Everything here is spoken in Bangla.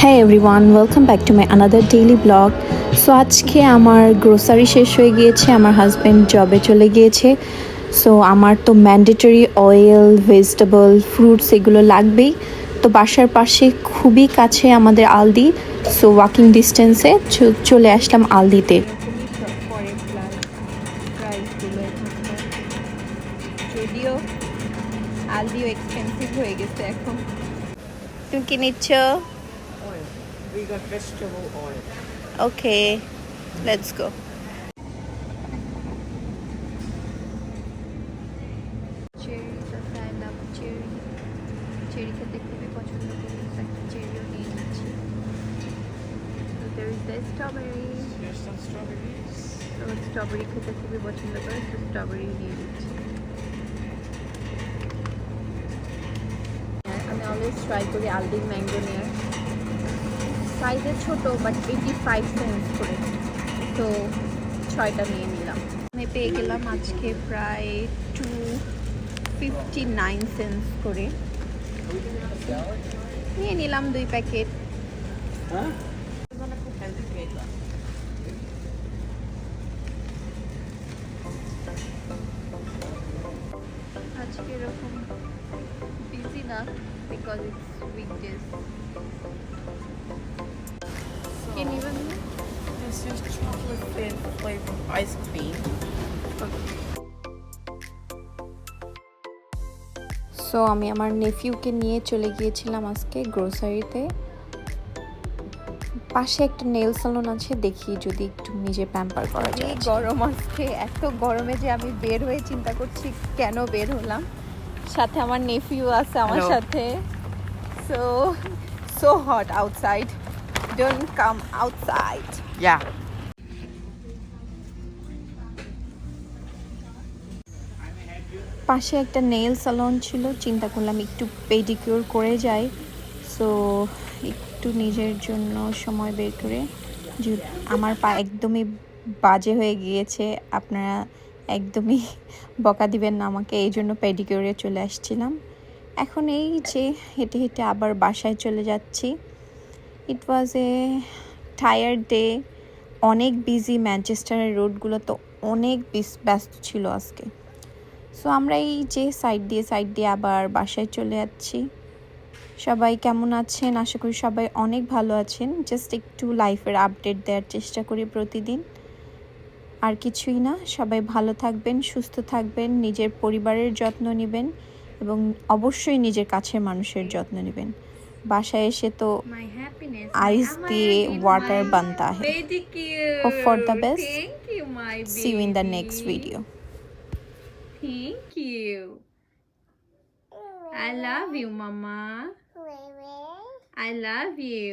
Hi everyone, welcome back to my another daily blog. So আজকে আমার গ্রোসারি শেষ হয়ে গিয়েছে, আমার হাজব্যান্ড জবে চলে গিয়েছে। সো আমার তো ম্যান্ডেটরি অয়েল, ভেজিটেবল, ফ্রুটস এগুলো লাগবেই। তো বাসার পাশে খুবই কাছে আমাদের আলদি, সো ওয়াকিং ডিস্টেন্সে চলে আসলাম আলদিতে। যদিও আলদিও এক্সপেন্সিভ হয়ে গেছে এখন। তুমি কি নিচ্ছ? We got vegetable oil. Okay, let's go. Cherries are I love cherry. Cherry খেতে খুবই পছন্দ করি, একটা চেরিও নিয়ে নিচ্ছি। So there is the strawberry. There's some strawberries. So strawberry খেতে খুবই পছন্দ করে, so strawberry নিয়ে নিচ্ছি। আমি অলওয়েজ ট্রাই করি আলদির ম্যাঙ্গো নেয়ার। সাইজে ছোট বাট 85 সেন্স করে, তো 6টা নিয়ে নিলাম। আমি পেয়ে গেলাম আজকে প্রায় 259 সেন্স করে। নিয়ে নিলাম 2 প্যাকেট। আজকে এরকম বিজি না, বিকজ ইটস উইকডেজ। কি নিবেন? This is chocolate flavor ice cream. So আমি আমার নেফিউকে নিয়ে চলে গিয়েছিলাম আজকে গ্রোসারিতে। পাশে একটা নেল সালন আছে, দেখি যদি একটু নিজে প্যাম্পার করা যায়। গরম আজকে, এত গরমে যে আমি বের হয়ে চিন্তা করছি কেন বের হলাম। সাথে আমার নেফিউ আছে আমার সাথে। So hot outside, don't come outside. Yeah. পাশে একটা নেল সালন ছিল, চিন্তা করলাম একটু পেডিকিউর করে যাই। সো একটু নিজের জন্য সময় বের করে, যে আমার পা একদমই বাজে হয়ে গিয়েছে, আপনারা একদমই বকা দিবেন না আমাকে, এই জন্য পেডিকিউরে চলে আসছিলাম। এখন এই যে হেঁটে হেঁটে আবার বাসায় চলে যাচ্ছি। ইট ওয়াজ এ টায়ার্ড ডে, অনেক বিজি। ম্যানচেস্টারের রোডগুলো তো অনেক ব্যস্ত ছিল আজকে। সো আমরা এই যে সাইড দিয়ে আবার বাসায় চলে যাচ্ছি। সবাই কেমন আছেন? আশা করি সবাই অনেক ভালো আছেন। জাস্ট একটু লাইফের আপডেট দেওয়ার চেষ্টা করি প্রতিদিন, আর কিছুই না। সবাই ভালো থাকবেন, সুস্থ থাকবেন, নিজের পরিবারের যত্ন নেবেন এবং অবশ্যই নিজের কাছের মানুষের যত্ন নেবেন। বাসায় এসে তো আইস দিয়ে ওয়াটার বানতা है। Hope for the best. See you in the next video. Thank you. I love you, Mama. I love you.